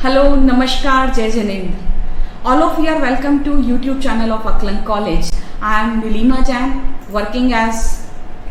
Hello, Namaskar, Jai Janendra. All of you are welcome to YouTube channel of Aklan College. I am Nilima Jain, working as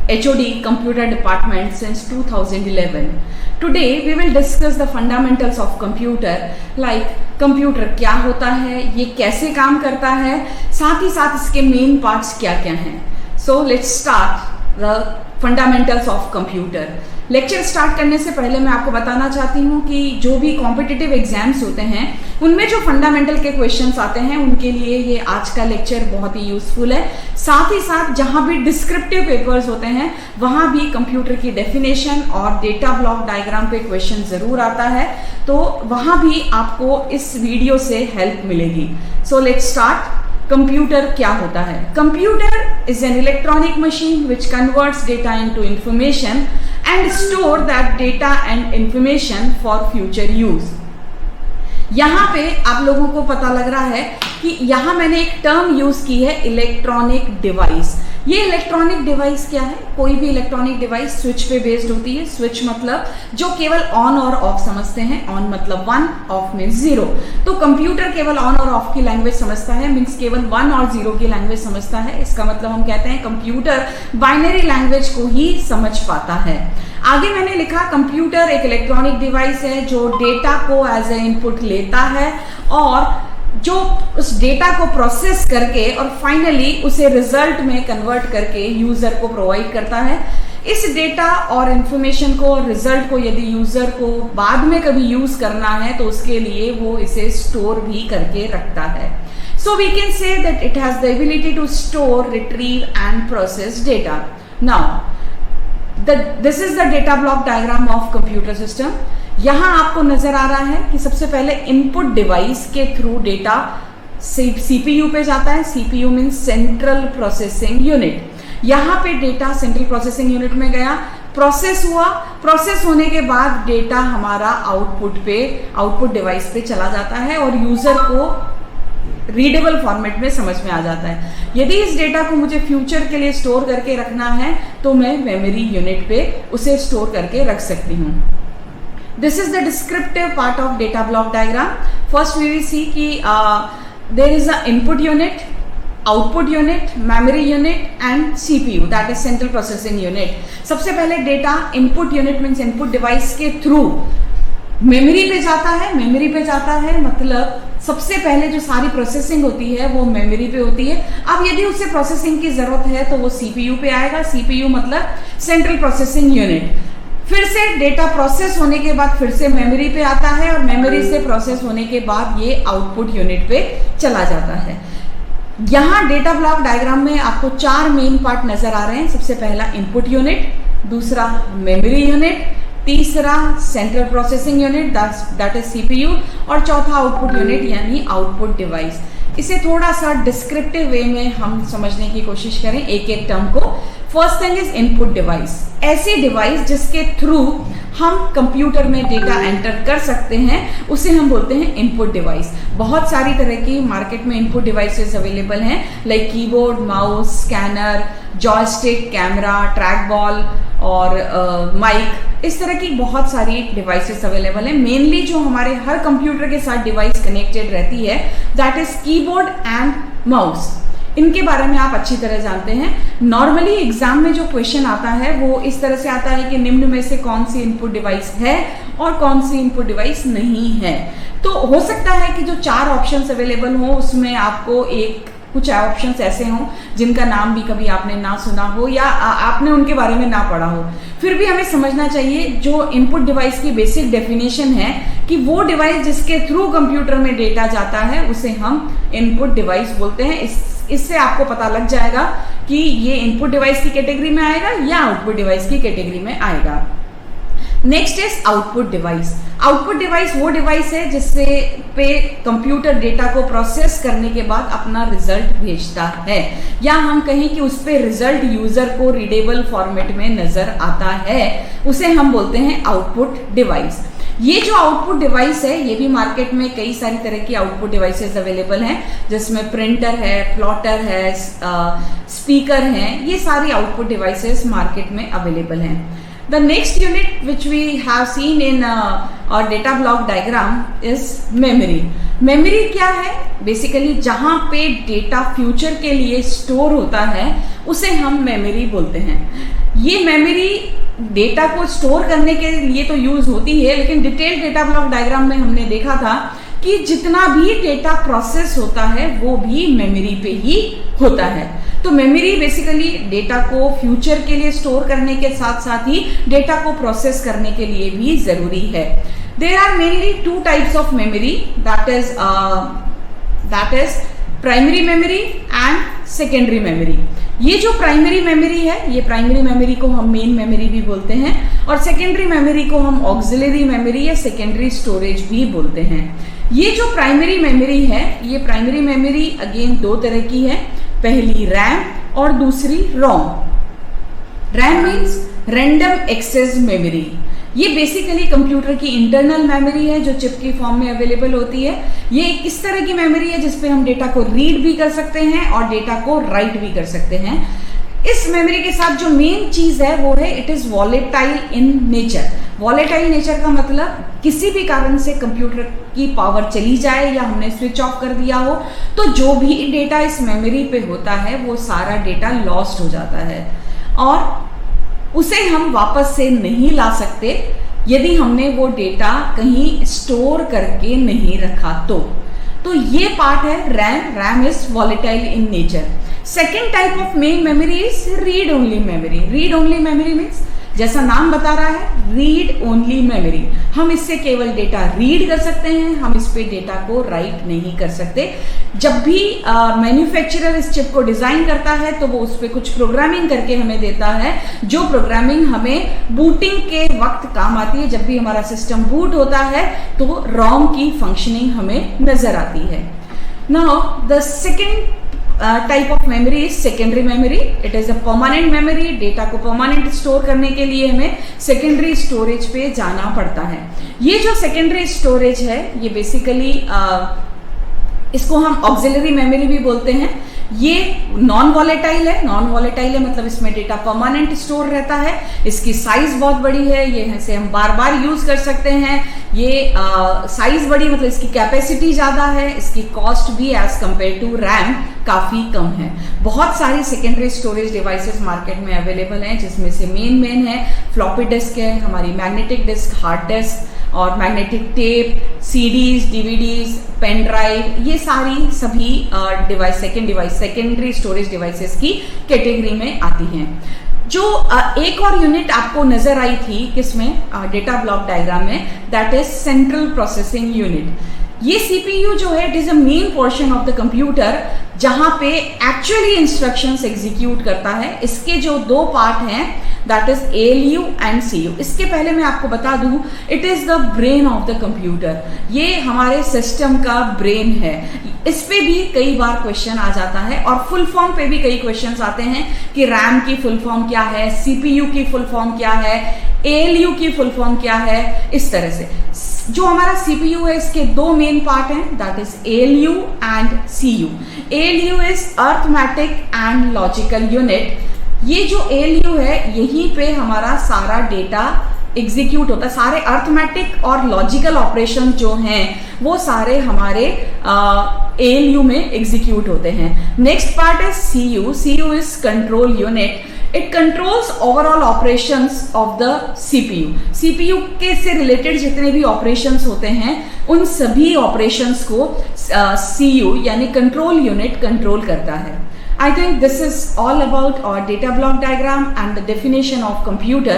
HOD Computer Department since 2011. Today we will discuss the fundamentals of computer, like computer क्या होता है, ये कैसे काम करता है, साथ ही साथ इसके मेन पार्ट्स क्या क्या हैं. So let's start the fundamentals of computer. Lecture start करने से पहले मैं आपको बताना चाहती हूँ कि जो भी कॉम्पिटिटिव एग्जाम्स होते हैं उनमें जो फंडामेंटल के क्वेश्चंस आते हैं उनके लिए ये आज का लेक्चर बहुत ही यूजफुल है. साथ ही साथ जहाँ भी डिस्क्रिप्टिव पेपर्स होते हैं वहाँ भी कंप्यूटर की डेफिनेशन और डेटा ब्लॉक डायग्राम पे क्वेश्चन जरूर आता है, तो वहाँ भी आपको इस वीडियो से हेल्प मिलेगी. So let's start. कंप्यूटर क्या होता है? Computer is an electronic machine which converts data into information and store that data and information for future use. यहाँ पे आप लोगों को पता लग रहा है कि यहाँ मैंने एक टर्म यूज की है, इलेक्ट्रॉनिक डिवाइस. ये इलेक्ट्रॉनिक डिवाइस क्या है? कोई भी इलेक्ट्रॉनिक डिवाइस स्विच पे बेस्ड होती है. स्विच मतलब जो केवल ऑन और ऑफ समझते हैं. ऑन मतलब 1, ऑफ मीन्स 0. तो कंप्यूटर केवल ऑन और ऑफ की लैंग्वेज समझता है, मीन्स केवल 1 और 0 की लैंग्वेज समझता है. इसका मतलब हम कहते हैं कंप्यूटर बाइनरी लैंग्वेज को ही समझ पाता है. आगे मैंने लिखा कंप्यूटर एक इलेक्ट्रॉनिक डिवाइस है जो डेटा को एज ए इनपुट लेता है और जो उस डेटा को प्रोसेस करके और फाइनली उसे रिजल्ट में कन्वर्ट करके यूजर को प्रोवाइड करता है. इस डेटा और इंफॉर्मेशन को और रिजल्ट को यदि यूजर को बाद में कभी यूज करना है तो उसके लिए वो इसे स्टोर भी करके रखता है. So we can say that it has the ability to store, retrieve and process data. Now this is the data block diagram of computer system. यहां आपको नजर आ रहा है कि सबसे पहले इनपुट डिवाइस के थ्रू डेटा सीपीयू पे जाता है. CPU means central processing unit. यहां पे डेटा सेंट्रल प्रोसेसिंग यूनिट में गया, प्रोसेस हुआ. प्रोसेस होने के बाद डेटा हमारा आउटपुट डिवाइस पे चला जाता है और यूजर को रीडेबल फॉर्मेट में समझ में आ जाता है. यदि इस डेटा को मुझे फ्यूचर के लिए स्टोर करके रखना है तो मैं मेमोरी यूनिट पे उसे स्टोर करके रख सकती हूँ. This is the descriptive part of data block diagram. First we will see कि there is a input unit, output unit, memory unit and CPU, that is central processing unit. सबसे पहले data input unit means input device के through memory पे जाता है. Memory पे जाता है मतलब सबसे पहले जो सारी प्रोसेसिंग होती है वो मेमोरी पे होती है. अब यदि उसे प्रोसेसिंग की जरूरत है तो वो सीपीयू पे आएगा. सीपीयू मतलब सेंट्रल प्रोसेसिंग यूनिट. फिर से डेटा प्रोसेस होने के बाद फिर से मेमोरी पे आता है और मेमोरी से प्रोसेस होने के बाद ये आउटपुट यूनिट पे चला जाता है. यहाँ डेटा ब्लॉक डायग्राम में आपको 4 मेन पार्ट नजर आ रहे हैं. सबसे पहला इनपुट यूनिट, दूसरा मेमोरी यूनिट, तीसरा central processing unit that is CPU और चौथा आउटपुट यूनिट यानी आउटपुट डिवाइस. इसे थोड़ा सा डिस्क्रिप्टिव वे में हम समझने की कोशिश करें एक एक टर्म को. First thing is input device. ऐसी डिवाइस जिसके थ्रू हम कंप्यूटर में डेटा एंटर कर सकते हैं उसे हम बोलते हैं इनपुट डिवाइस. बहुत सारी तरह की मार्केट में इनपुट डिवाइसेस अवेलेबल हैं, like keyboard, mouse, scanner, joystick, camera, track ball और माइक. इस तरह की बहुत सारी डिवाइसेस अवेलेबल हैं. मेनली जो हमारे हर कंप्यूटर के साथ डिवाइस कनेक्टेड रहती है that is keyboard and mouse. इनके बारे में आप अच्छी तरह जानते हैं. नॉर्मली एग्जाम में जो क्वेश्चन आता है वो इस तरह से आता है कि निम्न में से कौन सी इनपुट डिवाइस है और कौन सी इनपुट डिवाइस नहीं है. तो हो सकता है कि जो 4 ऑप्शंस अवेलेबल हो उसमें आपको कुछ ऑप्शंस ऐसे हों जिनका नाम भी कभी आपने ना सुना हो या आपने उनके बारे में ना पढ़ा हो. फिर भी हमें समझना चाहिए जो इनपुट डिवाइस की बेसिक डेफिनेशन है कि वो डिवाइस जिसके थ्रू कंप्यूटर में डेटा जाता है उसे हम इनपुट डिवाइस बोलते हैं. इससे आपको पता लग जाएगा कि ये इनपुट डिवाइस की कैटेगरी में आएगा या आउटपुट डिवाइस की कैटेगरी में आएगा. Next is output device. Output device वो डिवाइस है जिससे पे कंप्यूटर डेटा को प्रोसेस करने के बाद अपना रिजल्ट भेजता है, या हम कहें कि उस पे रिजल्ट यूजर को रीडेबल फॉर्मेट में नजर आता है, उसे हम बोलते हैं आउटपुट डिवाइस. ये जो आउटपुट डिवाइस है ये भी मार्केट में कई सारी तरह की आउटपुट डिवाइसेस अवेलेबल हैं, जिसमें प्रिंटर है, प्लॉटर है, स्पीकर हैं. ये सारी आउटपुट डिवाइसेस मार्केट में अवेलेबल हैं. The next unit which we have seen in our data block diagram is memory. Memory क्या है? बेसिकली जहां पे डेटा फ्यूचर के लिए स्टोर होता है उसे हम मेमोरी बोलते हैं। ये मेमोरी डेटा को स्टोर करने के लिए तो यूज होती है, लेकिन डिटेल डेटा ब्लॉक डायग्राम में हमने देखा था कि जितना भी डेटा प्रोसेस होता है वो भी मेमोरी पे ही होता है। तो मेमोरी बेसिकली डेटा को फ्यूचर के लिए स्टोर करने के साथ साथ ही डेटा को प्रोसेस करने के लिए भी जरूरी है। There are mainly two types of memory, that is primary memory and secondary memory. ये जो प्राइमरी मेमोरी है, ये प्राइमरी मेमोरी को हम मेन मेमोरी भी बोलते हैं, और सेकेंडरी मेमोरी को हम ऑक्सिलरी मेमोरी या सेकेंडरी स्टोरेज भी बोलते हैं। ये जो प्राइमरी मेमोरी है, ये प्राइमरी मेमोरी अगेन दो तरह की है, पहली रैम और दूसरी ROM. RAM means random access memory. ये बेसिकली कंप्यूटर की इंटरनल मेमोरी है जो चिप की फॉर्म में अवेलेबल होती है। ये एक इस तरह की मेमोरी है जिसपे हम डेटा को रीड भी कर सकते हैं और डेटा को राइट भी कर सकते हैं। इस मेमोरी के साथ जो मेन चीज है वो है it is volatile in nature. Volatile nature का मतलब किसी भी कारण से कंप्यूटर की पावर चली जाए या हमने स्विच ऑफ कर दिया हो तो जो भी डेटा इस मेमोरी पे होता है वो सारा डेटा लॉस्ट हो जाता है और उसे हम वापस से नहीं ला सकते यदि हमने वो डेटा कहीं स्टोर करके नहीं रखा तो ये पार्ट है RAM. RAM is volatile in nature. Second type of main memory is read only memory. Read only memory means जैसा नाम बता रहा है रीड ओनली मेमोरी। हम इससे केवल डेटा रीड कर सकते हैं, हम इस पे डेटा को राइट नहीं कर सकते। जब भी मैन्युफैक्चरर इस चिप को डिजाइन करता है तो वो उस पर कुछ प्रोग्रामिंग करके हमें देता है, जो प्रोग्रामिंग हमें बूटिंग के वक्त काम आती है। जब भी हमारा सिस्टम बूट होता है तो रोम की फंक्शनिंग हमें नजर आती है। Now the second type of memory is secondary memory. It is a permanent memory. Data को परमानेंट स्टोर करने के लिए हमें सेकेंडरी स्टोरेज पे जाना पड़ता है। ये जो सेकेंडरी स्टोरेज है ये बेसिकली इसको हम ऑक्सिलरी मेमोरी भी बोलते हैं। ये नॉन वॉलेटाइल है। नॉन वॉलेटाइल है मतलब इसमें डेटा परमानेंट स्टोर रहता है। इसकी साइज बहुत बड़ी है, ये इसे हम बार बार यूज कर सकते हैं। ये साइज बड़ी मतलब इसकी कैपेसिटी ज्यादा है, इसकी कॉस्ट भी एज कंपेयर टू रैम काफी कम है। बहुत सारी सेकेंडरी स्टोरेज डिवाइसेस मार्केट में अवेलेबल हैं जिसमें से मेन है फ्लॉपी डिस्क है, हमारी मैग्नेटिक डिस्क, हार्ड डिस्क और magnetic tape, CDs, DVDs, pen drive, ये सारी सभी सेकेंडरी स्टोरेज डिवाइसेस की कैटेगरी में आती हैं। जो एक और यूनिट आपको नजर आई थी किसमें, डेटा ब्लॉक डायग्राम में, that is central processing unit. ये सीपीयू जो है it is a main portion of the computer जहां पे एक्चुअली इंस्ट्रक्शंस एग्जीक्यूट करता है। इसके जो दो पार्ट हैं that is ALU and CU. इसके पहले मैं आपको बता दूं it is the brain of the computer. ये हमारे सिस्टम का ब्रेन है। इस पे भी कई बार क्वेश्चन आ जाता है और फुल फॉर्म पे भी कई क्वेश्चंस आते हैं कि रैम की फुल फॉर्म क्या है, सीपीयू की फुल फॉर्म क्या है, एएलयू की फुल फॉर्म क्या है। इस तरह से जो हमारा सीपीयू है इसके दो मेन पार्ट हैं that is ALU and CU. ALU is arithmetic and logical unit. ये जो एएलयू है यहीं पे हमारा सारा डेटा एग्जीक्यूट होता है। सारे अर्थमेटिक और लॉजिकल ऑपरेशन जो हैं वो सारे हमारे एएलयू में एग्जीक्यूट होते हैं। Next part is CU. CU is control unit. It controls overall operations of the CPU. CPU के से रिलेटेड जितने भी ऑपरेशंस होते हैं उन सभी ऑपरेशंस को सीयू यानी कंट्रोल यूनिट कंट्रोल करता है। I think this is all about our data block diagram and the definition of computer.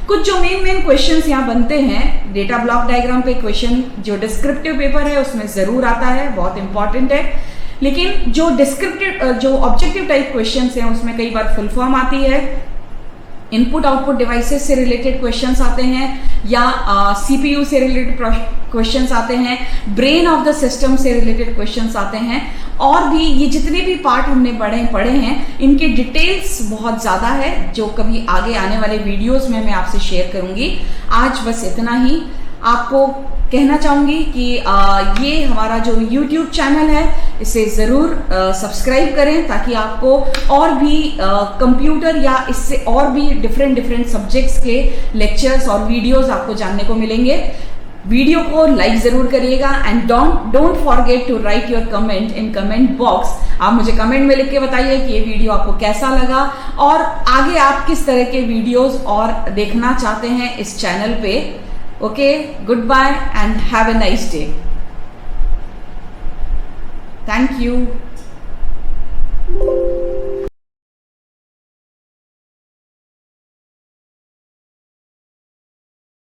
कुछ जो मेन क्वेश्चंस यहाँ बनते हैं डेटा ब्लॉक डायग्राम पे, क्वेश्चन जो डिस्क्रिप्टिव पेपर है उसमें जरूर आता है, बहुत इंपॉर्टेंट है। लेकिन जो डिस्क्रिप्टिव जो ऑब्जेक्टिव टाइप क्वेश्चंस हैं उसमें कई बार फुल फॉर्म आती है, इनपुट आउटपुट डिवाइसेस से रिलेटेड क्वेश्चंस आते हैं या सीपीयू से रिलेटेड क्वेश्चंस आते हैं, ब्रेन ऑफ द सिस्टम से रिलेटेड क्वेश्चंस आते हैं। और भी ये जितने भी पार्ट हमने पढ़े हैं इनके डिटेल्स बहुत ज़्यादा है जो कभी आगे आने वाले वीडियोस में मैं आपसे शेयर करूंगी। आज बस इतना ही। आपको कहना चाहूँगी कि ये हमारा जो YouTube चैनल है इसे ज़रूर सब्सक्राइब करें ताकि आपको और भी कंप्यूटर या इससे और भी डिफरेंट सब्जेक्ट्स के लेक्चर्स और वीडियोस आपको जानने को मिलेंगे। वीडियो को लाइक जरूर करिएगा and don't forget to write your comment in comment box. आप मुझे कमेंट में लिख के बताइए कि ये वीडियो आपको कैसा लगा और आगे आप किस तरह के वीडियोस और देखना चाहते हैं इस चैनल पे। Okay, good bye and have a nice day. Thank you.